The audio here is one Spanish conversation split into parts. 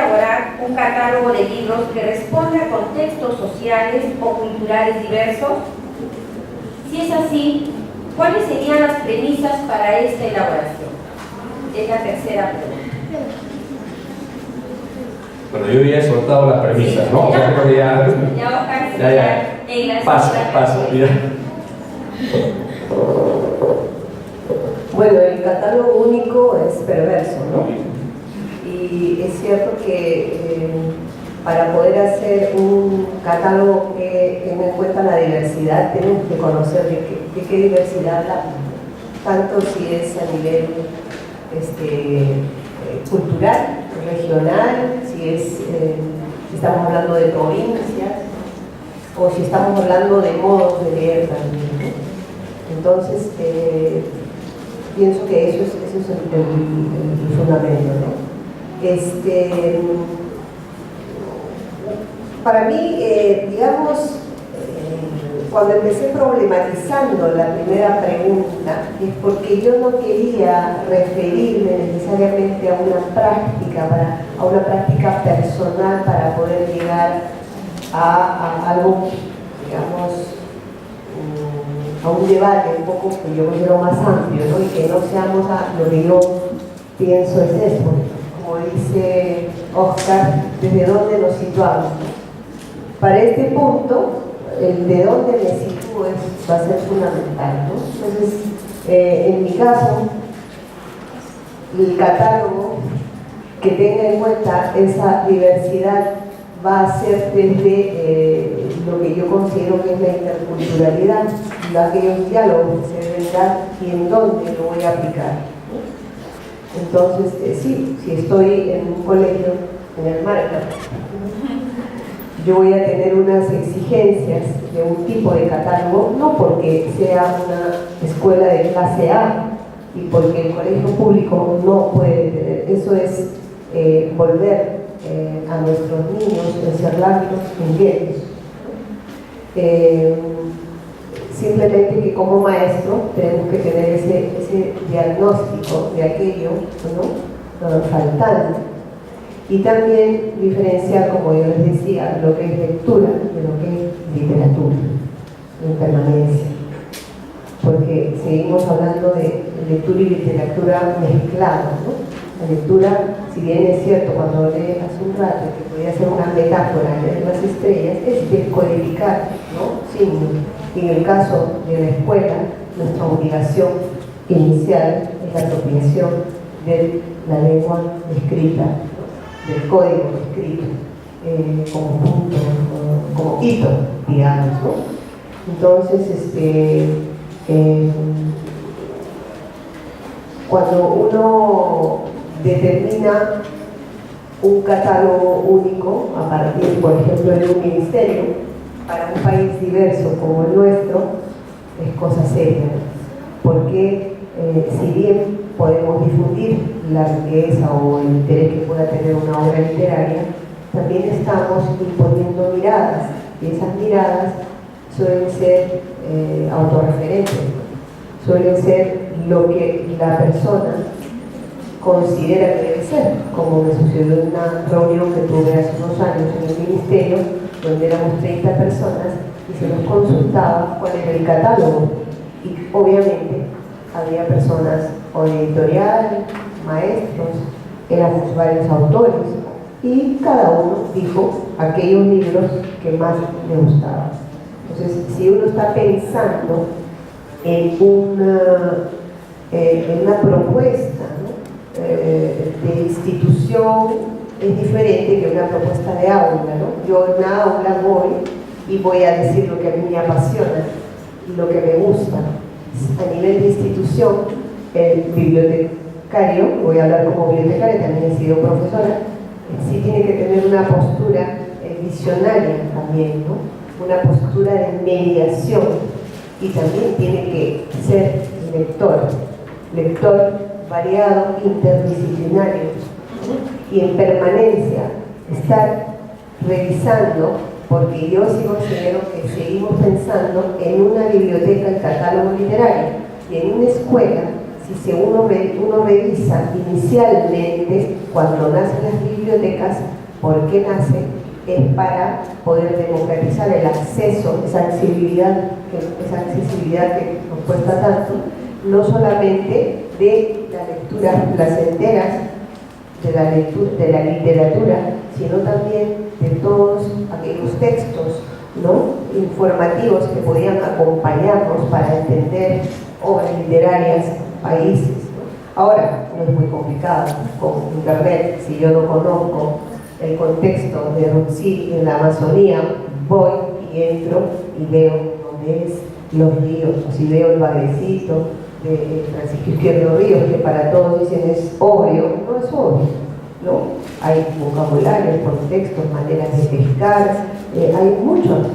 elaborar un catálogo de libros que responda a contextos sociales o culturales diversos? Si es así, ¿cuáles serían las premisas para esta elaboración? Es la tercera pregunta. Bueno, yo ya he soltado las premisas, ¿no? Ya, creo que ya en la paso, mira. Bueno, el catálogo único es perverso, ¿no? Y es cierto que para poder hacer un catálogo que tenga en cuenta la diversidad, tenemos que conocer de qué diversidad hablamos, tanto si es a nivel cultural, regional, si estamos hablando de provincias, o si estamos hablando de modos de leer también, ¿no? Entonces, pienso que eso es el fundamento, ¿no? Para mí, digamos, cuando empecé problematizando la primera pregunta, es porque yo no quería referirme necesariamente a una práctica personal para poder llegar a algo, digamos, a un debate un poco que yo considero más amplio, ¿no? Y que no seamos a lo que yo pienso es esto, como dice Oscar, ¿desde dónde nos situamos? Para este punto, el de dónde me sitúo va a ser fundamental, ¿no? Entonces, en mi caso, el catálogo que tenga en cuenta esa diversidad va a ser desde lo que yo considero que es la interculturalidad, aquellos diálogos que se deben dar y en dónde lo voy a aplicar, ¿no? Entonces, sí, si estoy en un colegio, en el Marca, yo voy a tener unas exigencias de un tipo de catálogo, no porque sea una escuela de clase A y porque el colegio público no puede tener, eso es volver a nuestros niños, encerrarlos en guetos. Simplemente que como maestro tenemos que tener ese diagnóstico de aquello, ¿no? Faltante, y también diferenciar, como yo les decía, lo que es lectura de lo que es literatura en permanencia, porque seguimos hablando de lectura y literatura mezcladas, ¿no? La lectura, si bien es cierto, cuando leí hace un rato que podía ser una metáfora de las estrellas, es descodificar, ¿no? Signos. Y en el caso de la escuela, nuestra obligación inicial es la apropiación de la lengua escrita, ¿no? Del código escrito, como punto, como hito, digamos, ¿no? Entonces, cuando uno determina un catálogo único a partir, por ejemplo, de un ministerio, para un país diverso como el nuestro, es cosa seria, porque si bien podemos difundir la riqueza o el interés que pueda tener una obra literaria, también estamos imponiendo miradas, y esas miradas suelen ser autorreferentes, suelen ser lo que la persona considera que debe ser, como me sucedió en una reunión que tuve hace unos años en el ministerio, donde éramos 30 personas y se nos consultaba cuál era el catálogo, y obviamente había personas o de editorial, maestros, éramos varios autores, y cada uno dijo aquellos libros que más le gustaban. Entonces, si uno está pensando en una propuesta, ¿no? De institución, es diferente que una propuesta de aula, ¿no? Yo en una aula voy y voy a decir lo que a mí me apasiona y lo que me gusta. A nivel de institución, el bibliotecario, voy a hablar como bibliotecaria, también he sido profesora, sí tiene que tener una postura visionaria también, ¿no? Una postura de mediación, y también tiene que ser lector variado, interdisciplinario, ¿no? Y en permanencia estar revisando, porque yo sí considero que seguimos pensando en una biblioteca, el catálogo literario, y en una escuela, si uno revisa inicialmente, cuando nacen las bibliotecas, por qué nace, es para poder democratizar el acceso, esa accesibilidad que nos cuesta tanto, no solamente de las lecturas placenteras, de la literatura, sino también de todos aquellos textos, ¿no?, informativos que podían acompañarnos para entender obras literarias, países, ¿no? Ahora, no es muy complicado con internet. Si yo no conozco el contexto de Rutzil en la Amazonía, voy y entro y veo dónde es los ríos, o si veo el Bagrecito de Francisco Izquierdo Ríos, que para todos dicen es obvio, no es obvio, ¿no? Hay vocabulario, contextos, maneras de pescar, hay muchos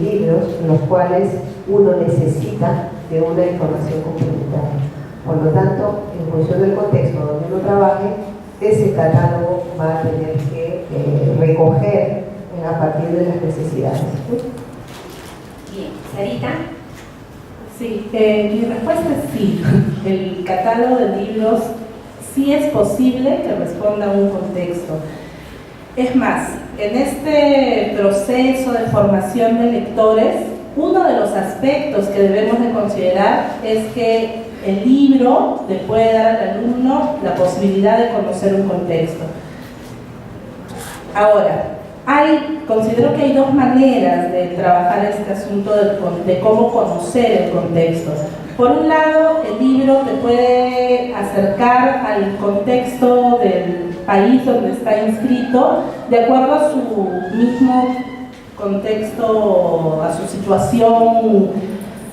libros en los cuales uno necesita de una información complementaria. Por lo tanto, en función del contexto donde uno trabaje, ese catálogo va a tener que recoger a partir de las necesidades. Bien, Sarita. Sí, mi respuesta es sí. El catálogo de libros sí es posible que responda a un contexto. Es más, en este proceso de formación de lectores, uno de los aspectos que debemos de considerar es que el libro le puede dar al alumno la posibilidad de conocer un contexto. Ahora, considero que hay dos maneras de trabajar este asunto de cómo conocer el contexto. Por un lado, el libro te puede acercar al contexto del país donde está inscrito, de acuerdo a su mismo contexto, a su situación,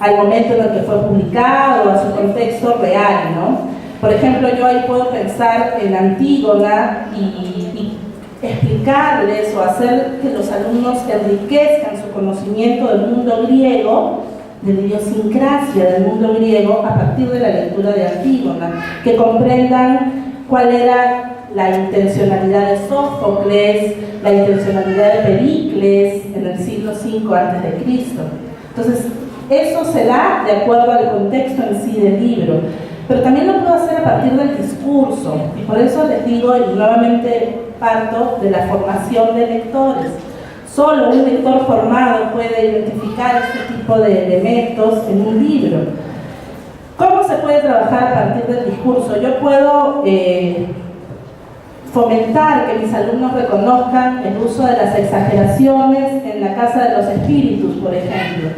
al momento en el que fue publicado, a su contexto real, ¿no? Por ejemplo, yo ahí puedo pensar en Antígona y explicarles o hacer que los alumnos enriquezcan su conocimiento del mundo griego, de la idiosincrasia del mundo griego, a partir de la lectura de Antígona, que comprendan cuál era la intencionalidad de Sófocles, la intencionalidad de Pericles en el siglo V a.C. Entonces, eso se da de acuerdo al contexto en sí del libro, pero también lo puedo hacer a partir del discurso, y por eso les digo, y nuevamente parto de la formación de lectores. Solo un lector formado puede identificar este tipo de elementos en un libro. ¿Cómo se puede trabajar a partir del discurso? Yo puedo fomentar que mis alumnos reconozcan el uso de las exageraciones en la Casa de los Espíritus, por ejemplo.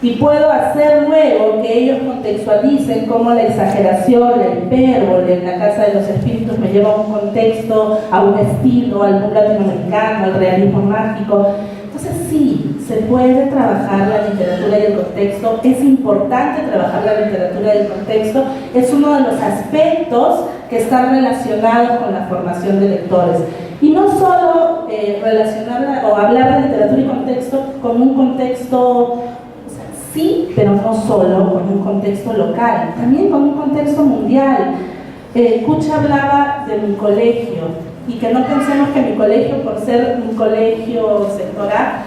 Y puedo hacer luego que ellos contextualicen cómo la exageración, la hipérbole en la Casa de los Espíritus me lleva a un contexto, a un estilo, al mundo latinoamericano, al realismo mágico. Entonces sí, se puede trabajar la literatura y el contexto, es importante trabajar la literatura y el contexto, es uno de los aspectos que están relacionados con la formación de lectores. Y no solo relacionarla o hablar de literatura y contexto con un contexto, sí, pero no solo con un contexto local, también con un contexto mundial. Kucha hablaba de mi colegio, y que no pensemos que mi colegio, por ser un colegio sector A,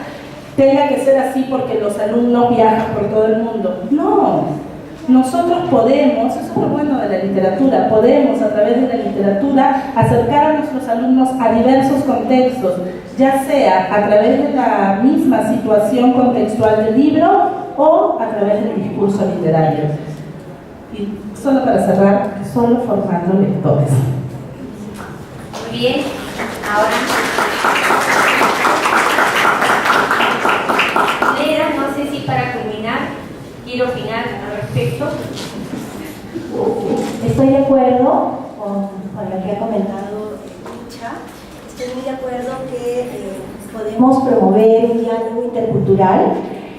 tenga que ser así porque los alumnos viajan por todo el mundo. No, nosotros podemos, eso es lo bueno de la literatura, podemos a través de la literatura acercar a nuestros alumnos a diversos contextos, ya sea a través de la misma situación contextual del libro o a través del discurso literario. Y solo para cerrar, solo formando lectores. Muy bien, ahora Lera, no sé si para culminar quiere opinar al respecto. Estoy de acuerdo con lo que ha comentado Kucha. Estoy muy de acuerdo que podemos promover un diálogo intercultural.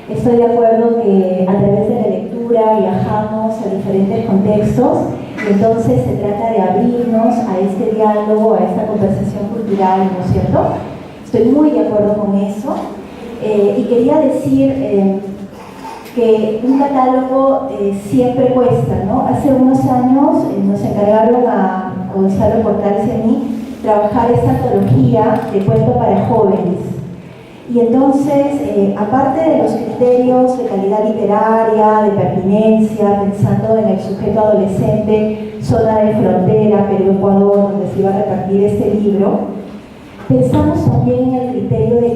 Estoy de acuerdo que a través de la lectura viajamos a diferentes contextos y entonces se trata de abrirnos a este diálogo, a esta conversación cultural, ¿no es cierto? Estoy muy de acuerdo con eso. Y quería decir que un catálogo siempre cuesta, ¿no? Hace unos años nos encargaron a Gonzalo Portales y a mí trabajar esta antología de cuento para jóvenes. Y entonces, aparte de los criterios de calidad literaria, de pertinencia, pensando en el sujeto adolescente, zona de frontera, Perú-Ecuador, donde se iba a repartir este libro, pensamos también en el criterio de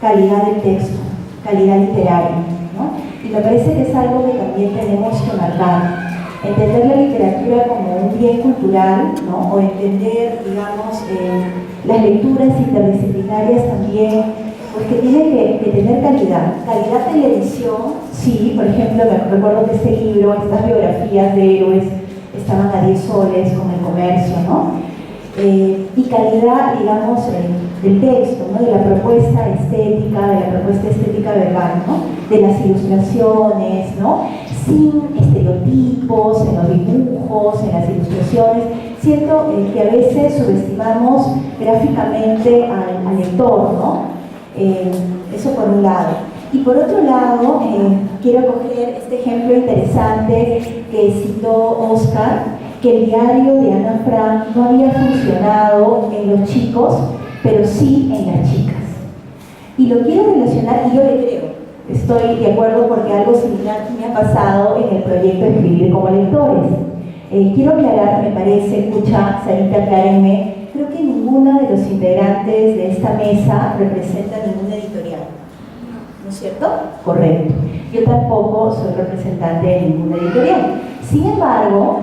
calidad del texto, calidad literaria, ¿no? Y me parece que es algo que también tenemos que marcar. Entender la literatura como un bien cultural, ¿no? O entender, digamos, las lecturas interdisciplinarias también, pues que tiene que tener calidad. Calidad de la edición, sí, por ejemplo, me recuerdo que este libro, estas biografías de héroes, estaban a 10 soles con el comercio, ¿no? Y calidad, digamos, del texto, ¿no? De la propuesta estética, verbal, ¿no? De las ilustraciones, ¿no? Sin estereotipos en los dibujos, en las ilustraciones. Siento que a veces subestimamos gráficamente al lector, ¿no? Eso por un lado. Y por otro lado, quiero coger este ejemplo interesante que citó Oscar, que el diario de Ana Frank no había funcionado en los chicos, pero sí en las chicas. Y lo quiero relacionar, y yo le creo, estoy de acuerdo porque algo similar me ha pasado en el proyecto Escribir como Lectores. Quiero aclarar, me parece, escucha, Sarita, aclárenme, creo que ninguno de los integrantes de esta mesa representa ninguna editorial, ¿no es cierto? Correcto. Yo tampoco soy representante de ninguna editorial. Sin embargo,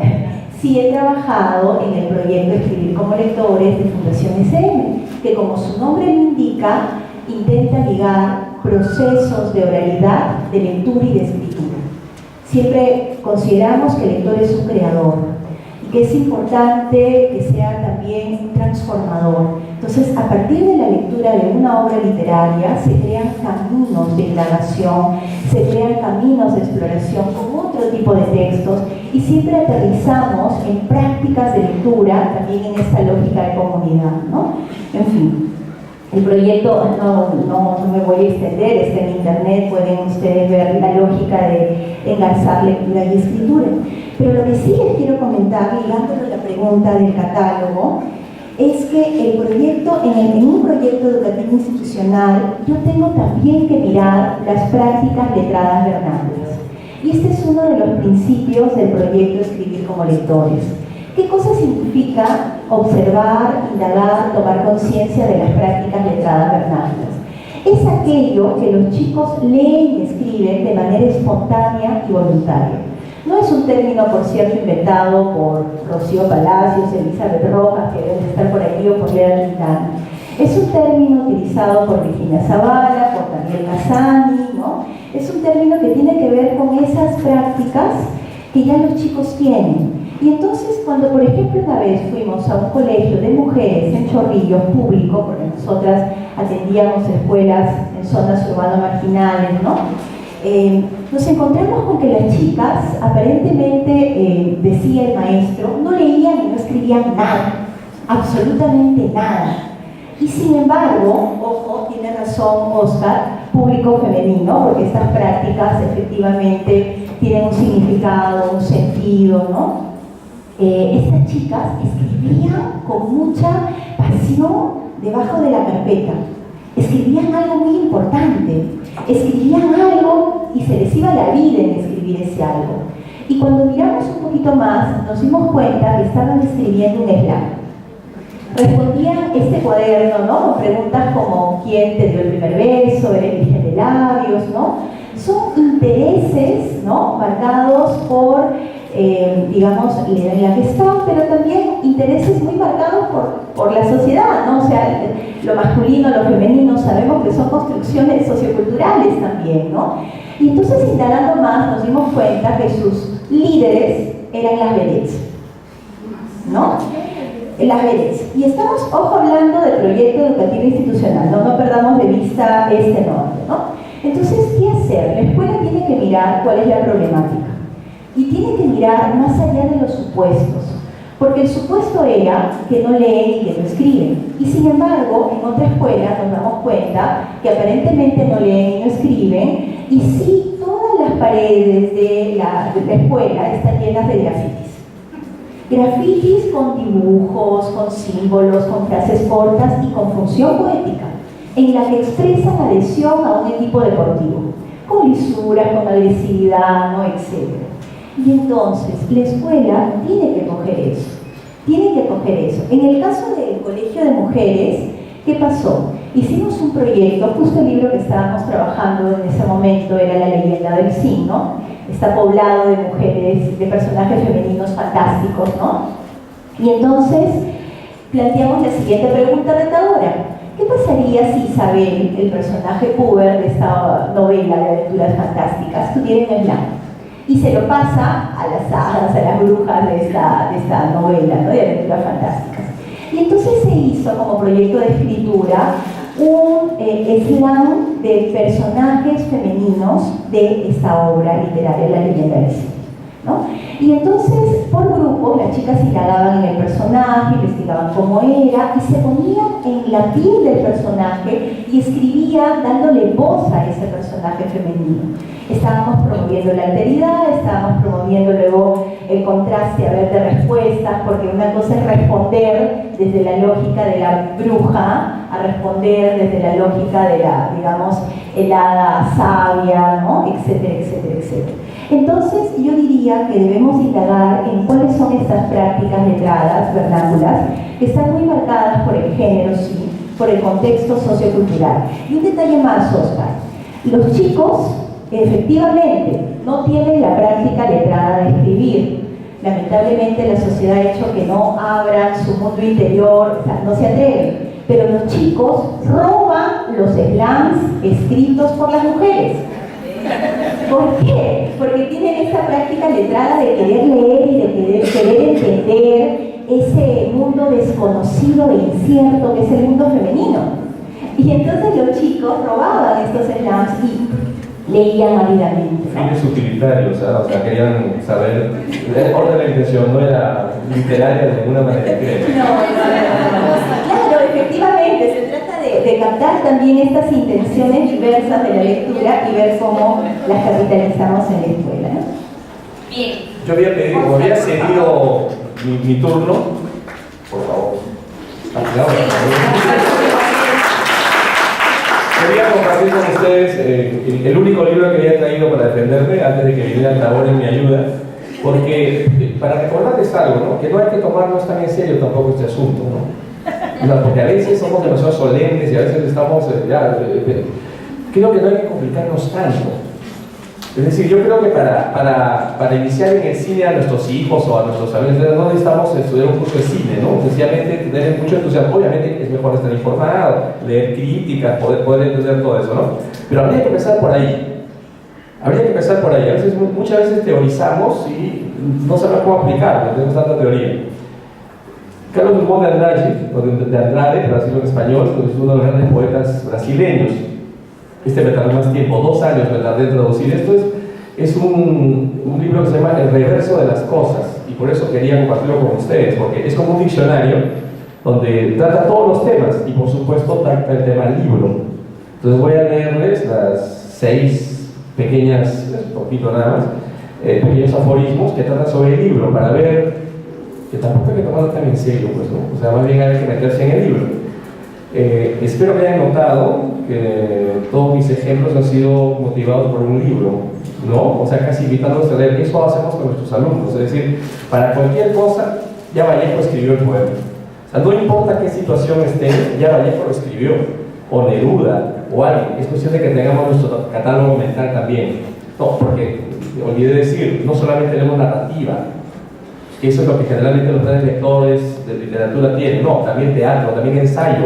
sí he trabajado en el proyecto Escribir como Lectores de Fundación SM, que como su nombre lo indica, intenta ligar procesos de oralidad, de lectura y de escritura. Siempre consideramos que el lector es un creador y que es importante que sea también un transformador. Entonces, a partir de la lectura de una obra literaria se crean caminos de indagación, se crean caminos de exploración con otro tipo de textos y siempre aterrizamos en prácticas de lectura también en esta lógica de comunidad, ¿no? En fin. El proyecto, no me voy a extender, está en internet, pueden ustedes ver la lógica de engarzar lectura y escritura. Pero lo que sí les quiero comentar, ligándolo a la pregunta del catálogo, es que el proyecto, en un proyecto educativo institucional, yo tengo también que mirar las prácticas letradas vernáculas. Y este es uno de los principios del proyecto Escribir como Lectores. ¿Qué cosa significa observar, indagar, tomar conciencia de las prácticas letradas vernáculas? Es aquello que los chicos leen y escriben de manera espontánea y voluntaria. No es un término, por cierto, inventado por Rocío Palacios, Elizabeth Rojas, que deben estar por aquí, o por Lea Quintana. Es un término utilizado por Virginia Zavala, por Daniel Casani, ¿no? Es un término que tiene que ver con esas prácticas que ya los chicos tienen. Y entonces, cuando por ejemplo una vez fuimos a un colegio de mujeres en Chorrillos público, porque nosotras atendíamos escuelas en zonas urbanas marginales, ¿no? Nos encontramos con que las chicas, aparentemente, decía el maestro, no leían y no escribían nada, absolutamente nada. Y sin embargo, ojo, tiene razón Oscar, público femenino, porque estas prácticas efectivamente tienen un significado, un sentido, ¿no? Estas chicas escribían con mucha pasión debajo de la carpeta. Escribían algo muy importante. Escribían algo y se les iba la vida en escribir ese algo. Y cuando miramos un poquito más, nos dimos cuenta que estaban escribiendo un slam. Respondían este cuaderno, ¿no? Con preguntas como ¿quién te dio el primer beso? ¿Eres virgen de labios? ¿No? Son intereses, ¿no? Marcados por, digamos, la que están, pero también intereses muy marcados por la sociedad, ¿no? O sea, lo masculino, lo femenino, sabemos que son construcciones socioculturales también, ¿no? Y entonces, indagando más, nos dimos cuenta que sus líderes eran las vedettes, ¿no? Las vedettes. Y estamos, ojo, hablando del proyecto educativo institucional, no perdamos de vista este norte, ¿no? Entonces, ¿qué hacer? La escuela tiene que mirar cuál es la problemática y tiene que mirar más allá de los supuestos, porque el supuesto era que no leen y que no escriben, y sin embargo, en otra escuela nos damos cuenta que aparentemente no leen y no escriben, y sí, todas las paredes de la escuela están llenas de grafitis. Grafitis con dibujos, con símbolos, con frases cortas y con función poética, en la que expresan adhesión a un equipo deportivo, con lisura, con agresividad, ¿no? Etc. Y entonces la escuela tiene que coger eso, En el caso del Colegio de Mujeres, ¿qué pasó? Hicimos un proyecto, justo el libro que estábamos trabajando en ese momento era La leyenda del signo, está poblado de mujeres, de personajes femeninos fantásticos, ¿no? Y entonces planteamos la siguiente pregunta retadora. ¿Qué pasaría si Isabel, el personaje puber de esta novela de aventuras fantásticas, tuviera un slam? Y se lo pasa a las hadas, a las brujas de esta novela, ¿no?, de aventuras fantásticas. Y entonces se hizo como proyecto de escritura un slam de personajes femeninos de esta obra literaria, La leyenda del signo, ¿no? Y entonces, por grupos, las chicas indagaban en el personaje, investigaban cómo era, y se ponían en la piel del personaje y escribían dándole voz a ese personaje femenino. Estábamos promoviendo la alteridad, estábamos promoviendo luego el contraste a ver de respuestas, porque una cosa es responder desde la lógica de la bruja, a responder desde la lógica de la, digamos, el hada sabia, ¿no?, etcétera, etcétera, etcétera. Entonces, yo diría que debemos indagar en cuáles son estas prácticas letradas, vernáculas, que están muy marcadas por el género, sí, por el contexto sociocultural. Y un detalle más, Oscar. Los chicos, efectivamente, no tienen la práctica letrada de escribir. Lamentablemente, la sociedad ha hecho que no abran su mundo interior, o sea, no se atreven. Pero los chicos roban los slams escritos por las mujeres. ¿Por qué? Porque tienen esta práctica letrada de querer leer y de querer entender ese mundo desconocido e incierto que es el mundo femenino. Y entonces los chicos robaban estos slams y leían ávidamente. Fines utilitarios, o sea, querían saber, el orden de la intención no era literaria de ninguna manera. Claro, efectivamente, se trata de captar también estas intenciones diversas de la lectura y ver cómo las capitalizamos en la escuela, ¿no? Bien. Yo había pedido, como había seguido mi turno, por favor. Quería compartir con ustedes el único libro que había traído para defenderme antes de que viniera el labor en mi ayuda, porque para recordarles algo, ¿no?, que no hay que tomarnos tan en serio tampoco este asunto, ¿no? Porque a veces somos demasiado solemnes y a veces estamos, creo que no hay que complicarnos tanto. Es decir, yo creo que para iniciar en el cine a nuestros hijos o a nuestros amigos, no necesitamos estudiar un curso de cine, ¿no? Sencillamente tener mucho entusiasmo. Obviamente es mejor estar informado, leer críticas, poder entender todo eso, ¿no? Pero habría que empezar por ahí. Habría que empezar por ahí. A veces, muchas veces teorizamos y no sabemos cómo aplicarlo, tenemos tanta teoría. Carlos Drummond de Andrade, para decirlo en español, es uno de los grandes poetas brasileños. Me tardó más tiempo, 2 años me tardé en traducir. Esto es un libro que se llama El reverso de las cosas, y por eso quería compartirlo con ustedes, porque es como un diccionario donde trata todos los temas, y por supuesto trata el tema libro. Entonces voy a leerles las 6 pequeñas, un poquito nada más, pequeños aforismos que tratan sobre el libro, para ver que tampoco hay que tomarlo tan en serio, pues, ¿no? O sea, más bien hay que meterse en el libro. Espero que hayan notado que todos mis ejemplos han sido motivados por un libro, ¿no? O sea, casi invitándolos a leer. Eso hacemos con nuestros alumnos, es decir, para cualquier cosa, ya Vallejo escribió el poema. O sea, no importa qué situación esté, ya Vallejo lo escribió, o Neruda, o alguien. Es cuestión de que tengamos nuestro catálogo mental también. No, porque olvidé decir, no solamente leemos narrativa, que eso es lo que generalmente los grandes lectores de literatura tienen, no, también teatro, también ensayo,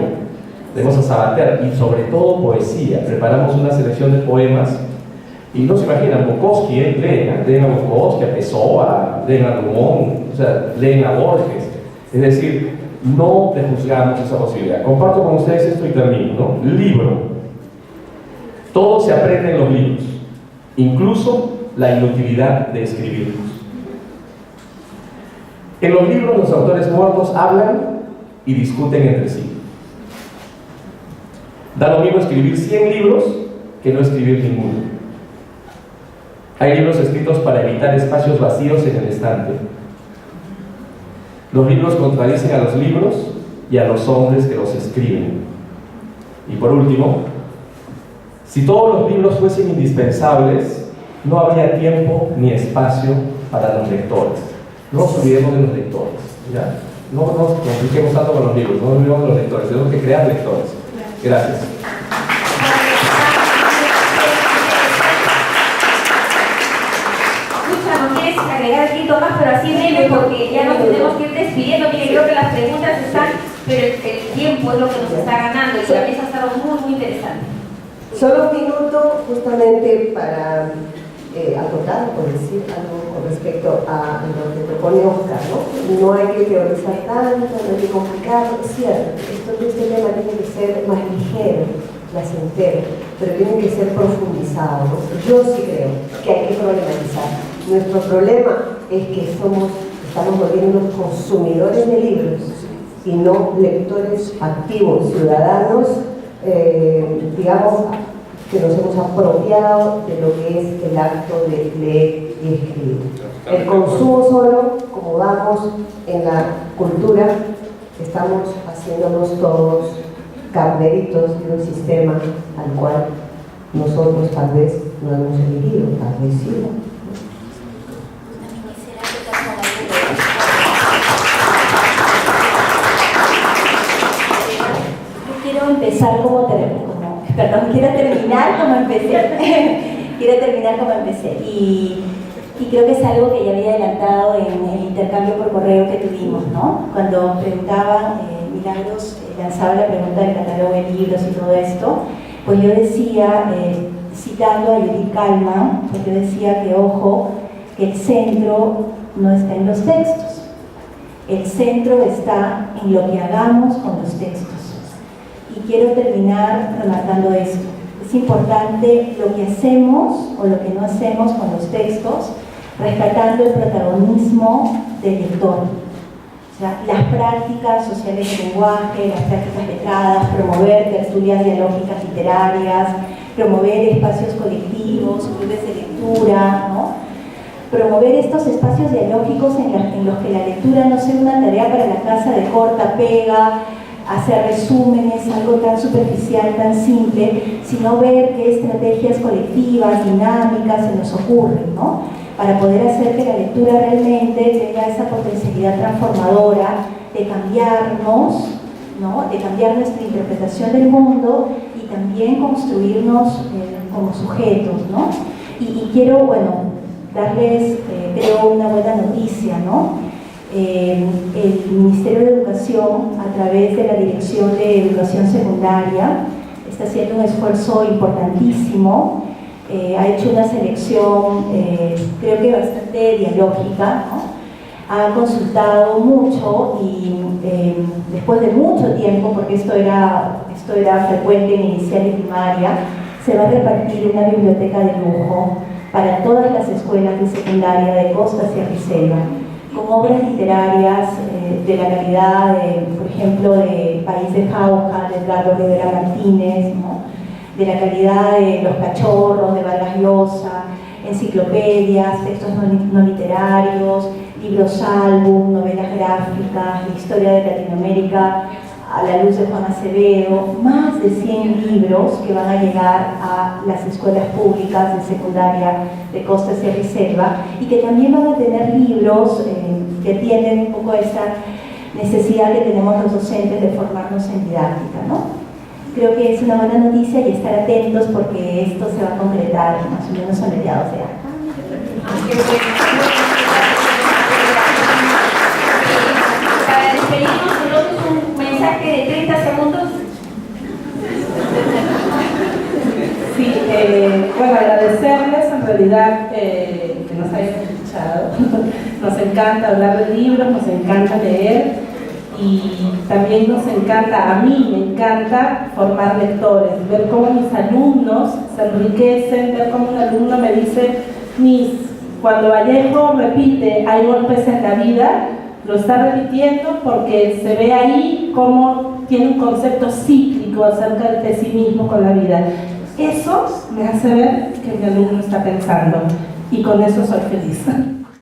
leemos a Sabater y sobre todo poesía. Preparamos una selección de poemas y no se imaginan, Bukowski, leen a Bukowski, a Pessoa, leen a Drummond, o sea, leen a Borges. Es decir, no prejuzgamos esa posibilidad. Comparto con ustedes esto y termino, ¿no? Libro. Todo se aprende en los libros, incluso la inutilidad de escribirlos. En los libros los autores muertos hablan y discuten entre sí. Da lo mismo escribir 100 libros que no escribir ninguno. Hay libros escritos para evitar espacios vacíos en el estante. Los libros contradicen a los libros y a los hombres que los escriben. Y por último, si todos los libros fuesen indispensables, no habría tiempo ni espacio para los lectores. No nos olvidemos de los lectores, ¿ya? no nos compliquemos tanto con los libros, no nos olvidemos de los lectores, tenemos que crear lectores. Gracias. Lucha, ¿no quieres agregar aquí, Tomás? Pero así breve, porque ya nos tenemos que ir despidiendo. Mire, creo que las preguntas están, pero el tiempo es lo que nos está ganando y la mesa ha estado muy, muy interesante. Solo un minuto justamente para acotar o decir algo con respecto a lo que propone Oscar, ¿no? No hay que teorizar tanto, no hay que complicarlo, es cierto, este tema tiene que ser más ligero, placentero, pero tiene que ser profundizado, ¿no? Yo sí creo que hay que problematizar. Nuestro problema es que estamos volviendo consumidores de libros y no lectores activos, ciudadanos, digamos, que nos hemos apropiado de lo que es el acto de leer y escribir. El consumo solo, como vamos en la cultura, estamos haciéndonos todos carneritos de un sistema al cual nosotros tal vez no hemos elegido, tal vez sí. Quiero empezar quiero terminar como empecé. Quiero terminar como empecé. Y creo que es algo que ya había adelantado en el intercambio por correo que tuvimos, ¿no? Cuando preguntaban, Milagros lanzaba la pregunta del catálogo de libros y todo esto, pues yo decía, citando a Judith Kalman, pues yo decía que, ojo, que el centro no está en los textos. El centro está en lo que hagamos con los textos. Y quiero terminar remarcando esto. Es importante lo que hacemos o lo que no hacemos con los textos, rescatando el protagonismo del lector. O sea, las prácticas sociales de lenguaje, las prácticas letradas, promover tertulias dialógicas literarias, promover espacios colectivos, clubes de lectura, ¿no? Promover estos espacios dialógicos en los que la lectura no sea una tarea para la casa de corta pega, hacer resúmenes, algo tan superficial, tan simple, sino ver qué estrategias colectivas, dinámicas se nos ocurren, ¿no? Para poder hacer que la lectura realmente tenga esa potencialidad transformadora de cambiarnos, ¿no? De cambiar nuestra interpretación del mundo y también construirnos como sujetos, ¿no? Y quiero, bueno, darles, creo, una buena noticia, ¿no? El Ministerio de Educación, a través de la Dirección de Educación Secundaria, está haciendo un esfuerzo importantísimo. Ha hecho una selección, creo que bastante dialógica, ¿no? Ha consultado mucho y después de mucho tiempo, porque esto era frecuente en inicial y primaria, se va a repartir una biblioteca de lujo para todas las escuelas de secundaria de Costa, Sierra y Selva, con obras literarias de la calidad, por ejemplo, de País de Jauja, de Edgardo Rivera Martínez, ¿no? De la calidad de Los Cachorros, de Vargas Llosa, enciclopedias, textos no literarios, libros álbum, novelas gráficas, la historia de Latinoamérica a la luz de Juan Acevedo, más de 100 libros que van a llegar a las escuelas públicas de secundaria de Costa, Sierra y Selva, y que también van a tener libros que tienen un poco esa necesidad que tenemos los docentes de formarnos en didáctica, ¿no? Creo que es una buena noticia y estar atentos porque esto se va a concretar más o menos a mediados de año. Para despedirnos, entonces, un mensaje de 30 segundos. Sí, bueno, agradecerles en realidad que nos hayan escuchado. Nos encanta hablar de libros, nos encanta leer y también nos encanta, a mí me encanta formar lectores, ver cómo mis alumnos se enriquecen, ver cómo un alumno me dice, Miss, cuando Vallejo repite hay golpes en la vida, lo está repitiendo porque se ve ahí cómo tiene un concepto cíclico acerca del pesimismo con la vida. Eso me hace ver que mi alumno está pensando y con eso soy feliz.